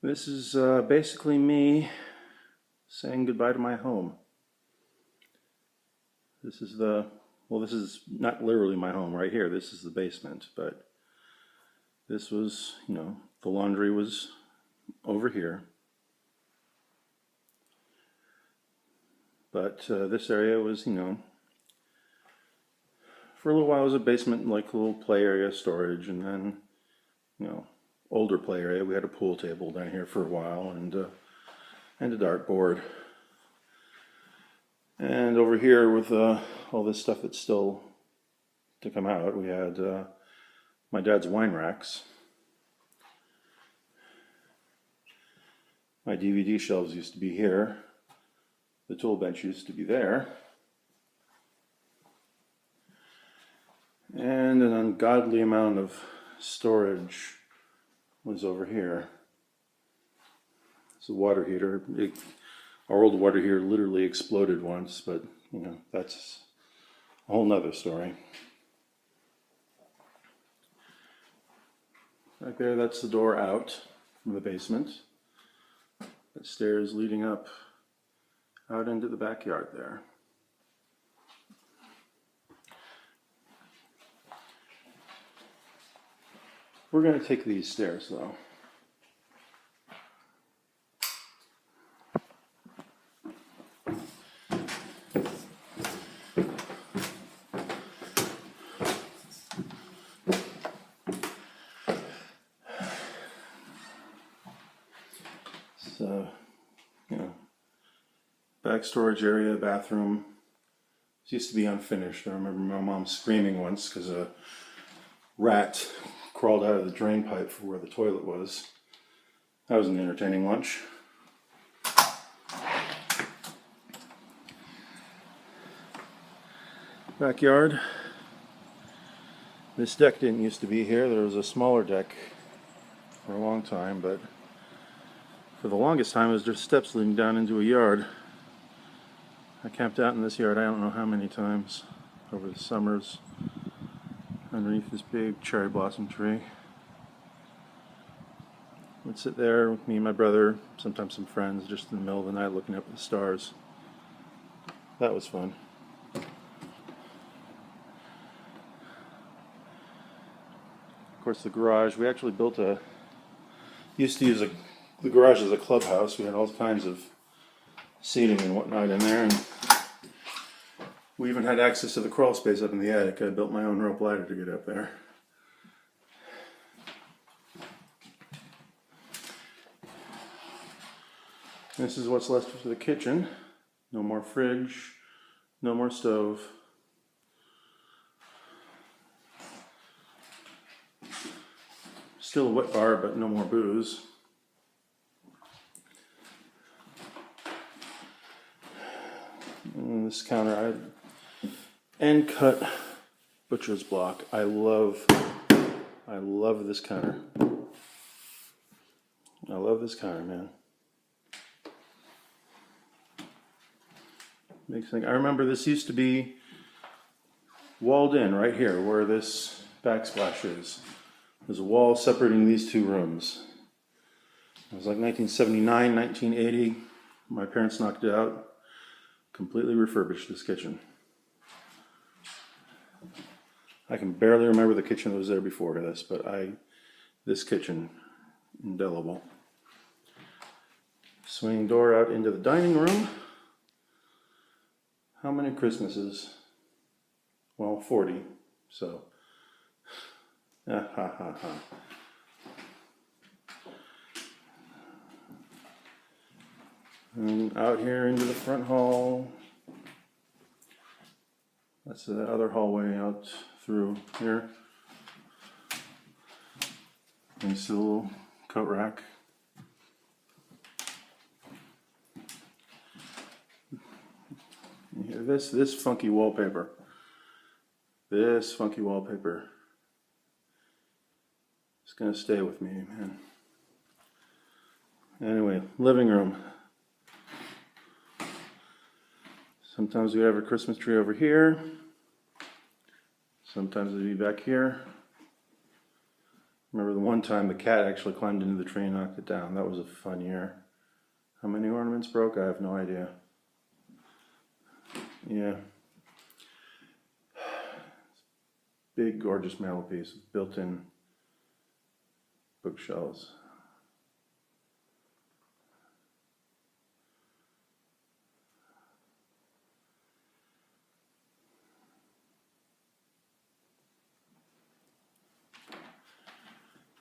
This is basically me saying goodbye to my home. This is this is not literally my home right here. This is the basement, but this was, the laundry was over here. But this area was, for a little while it was a basement, like a little play area, storage, and then, older play area. We had a pool table down here for a while, and a dartboard. And over here with all this stuff that's still to come out, we had my dad's wine racks. My DVD shelves used to be here. The tool bench used to be there. And an ungodly amount of storage was over here. It's a water heater. Our old water heater literally exploded once, but that's a whole nother story. Right there, that's the door out from the basement. The stairs leading up out into the backyard there. We're going to take these stairs though. So, back storage area, bathroom. It used to be unfinished. I remember my mom screaming once because a rat crawled out of the drain pipe for where the toilet was. That was an entertaining lunch. Backyard. This deck didn't used to be here. There was a smaller deck for a long time, but for the longest time it was just steps leading down into a yard. I camped out in this yard I don't know how many times over the summers underneath this big cherry blossom tree. Would sit there with me and my brother, sometimes some friends, just in the middle of the night looking up at the stars. That was fun. Of course, the garage, we actually used to use the garage as a clubhouse. We had all kinds of seating and whatnot in there, and we even had access to the crawl space up in the attic. I built my own rope ladder to get up there. This is what's left of the kitchen. No more fridge, no more stove. Still a wet bar, but no more booze. And this counter, end cut butcher's block. I love this counter. I love this counter, man. Makes me think. I remember this used to be walled in right here where this backsplash is. There's a wall separating these two rooms. It was like 1979, 1980. My parents knocked it out. Completely refurbished this kitchen. I can barely remember the kitchen that was there before this, but this kitchen, indelible. Swinging door out into the dining room. How many Christmases? Well, 40, so. Ha ha ha ha. And out here into the front hall. That's the other hallway out through here. Nice little coat rack. And here, this funky wallpaper. This funky wallpaper. It's gonna stay with me, man. Anyway, living room. Sometimes we have a Christmas tree over here. Sometimes it'd be back here. Remember the one time the cat actually climbed into the tree and knocked it down. That was a fun year. How many ornaments broke? I have no idea. Yeah. Big, gorgeous mantelpiece with built-in bookshelves.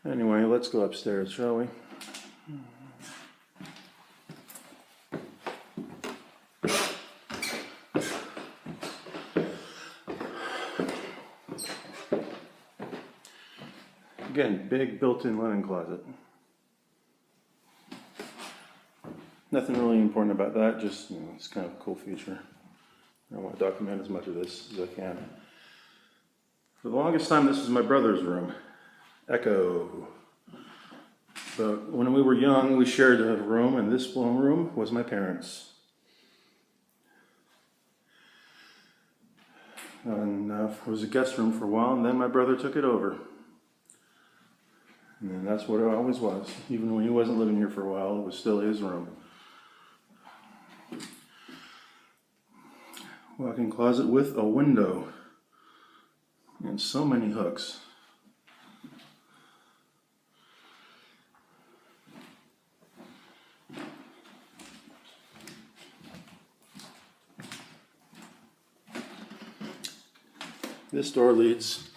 Anyway, let's go upstairs, shall we? Again, big built-in linen closet. Nothing really important about that, just, you know, it's kind of a cool feature. I want to document as much of this as I can. For the longest time, this was my brother's room. Echo. But when we were young, we shared a room, and this room was my parents'. And it was a guest room for a while, and then my brother took it over. And that's what it always was. Even when he wasn't living here for a while, it was still his room. Walk-in closet with a window. And so many hooks. This door leads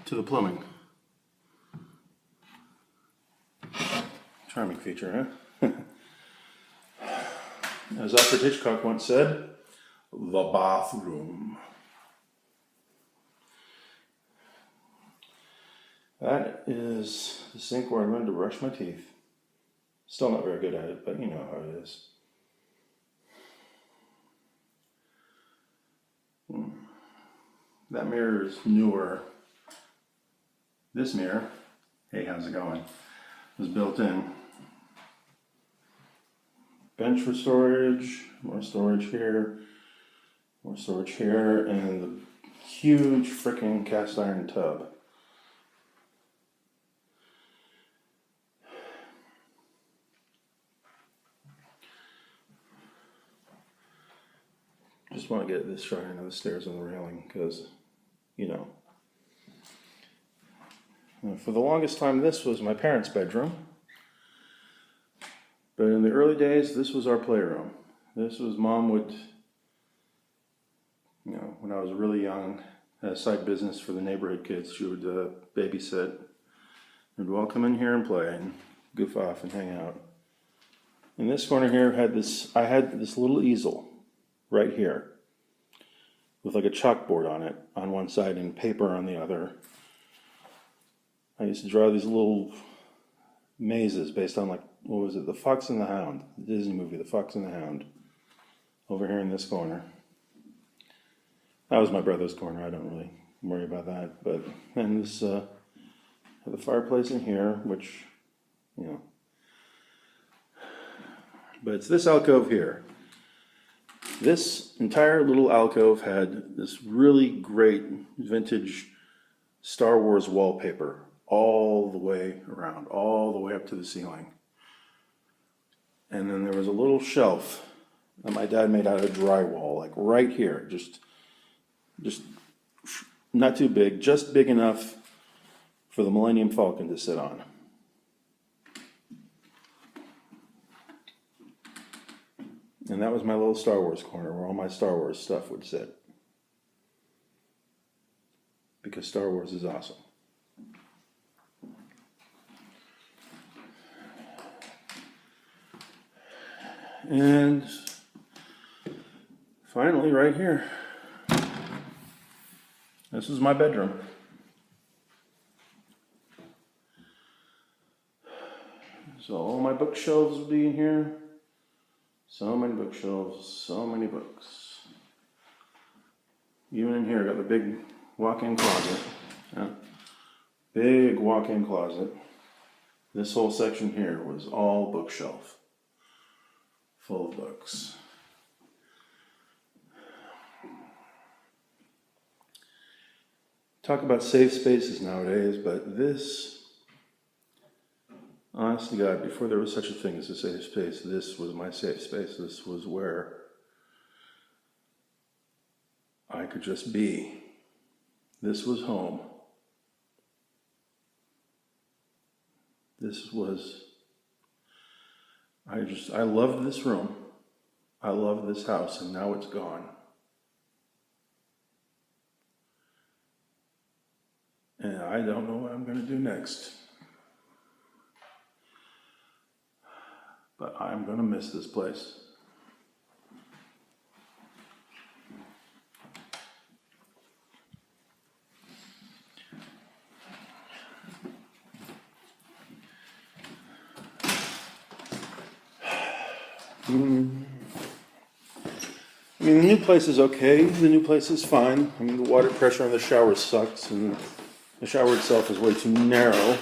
to the plumbing. Charming feature, huh? As Alfred Hitchcock once said, the bathroom. That is the sink where I learned to brush my teeth. Still not very good at it, but you know how it is. That mirror is newer. This mirror, hey, how's it going, was built in. Bench for storage, more storage here, and the huge freaking cast iron tub. Just want to get this shot into the stairs and the railing because, you know. For the longest time, this was my parents' bedroom. But in the early days, this was our playroom. This was Mom would, you know, when I was really young, had a side business for the neighborhood kids. She would babysit. We'd all come in here and play and goof off and hang out. In this corner here, I had this little easel right here with like a chalkboard on it on one side and paper on the other. I used to draw these little mazes based on, like, what was it, The Fox and the Hound, the Disney movie, The Fox and the Hound, over here in this corner. That was my brother's corner. I don't really worry about that. But then this, the fireplace in here, which, you know, but it's this alcove here. This entire little alcove had this really great vintage Star Wars wallpaper all the way around, all the way up to the ceiling. And then there was a little shelf that my dad made out of drywall, like right here, just not too big, just big enough for the Millennium Falcon to sit on. And that was my little Star Wars corner where all my Star Wars stuff would sit. Because Star Wars is awesome. And finally, right here, this is my bedroom. So all my bookshelves will be in here. So many bookshelves, so many books. Even in here, I got the big walk-in closet. Yeah. Big walk-in closet. This whole section here was all bookshelf. Full of books. Talk about safe spaces nowadays, but this, honest to God, before there was such a thing as a safe space, this was my safe space. This was where I could just be. This was home. This was, I loved this room. I loved this house, and now it's gone. And I don't know what I'm going to do next. But I'm going to miss this place. I mean, the new place is okay. The new place is fine. I mean, the water pressure on the shower sucks, and the shower itself is way too narrow.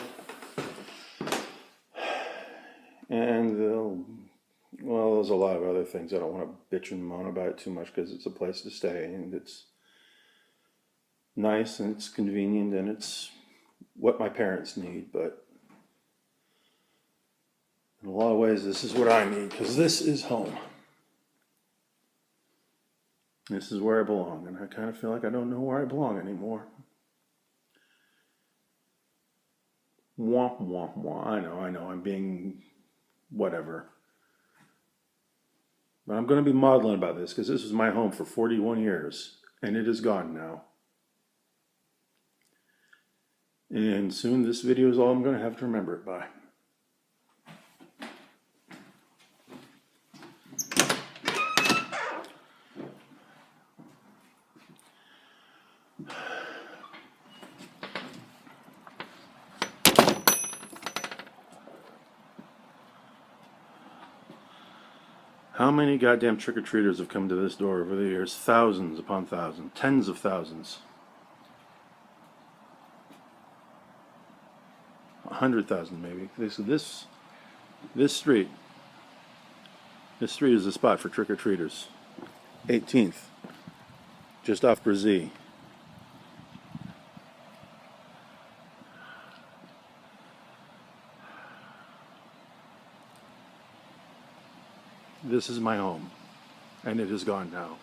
And, well, there's a lot of other things. I don't want to bitch and moan about it too much because it's a place to stay, and it's nice, and it's convenient, and it's what my parents need, but in a lot of ways, this is what I need, because this is home. This is where I belong, and I kind of feel like I don't know where I belong anymore. Womp, womp, womp. I know, I'm being whatever. But I'm going to be maudlin about this, because this was my home for 41 years, and it is gone now. And soon this video is all I'm going to have to remember it by. How many goddamn trick-or-treaters have come to this door over the years? Thousands upon thousands. Tens of thousands. 100,000 maybe. This street is the spot for trick-or-treaters. 18th. Just off Brazil. This is my home, and it is gone now.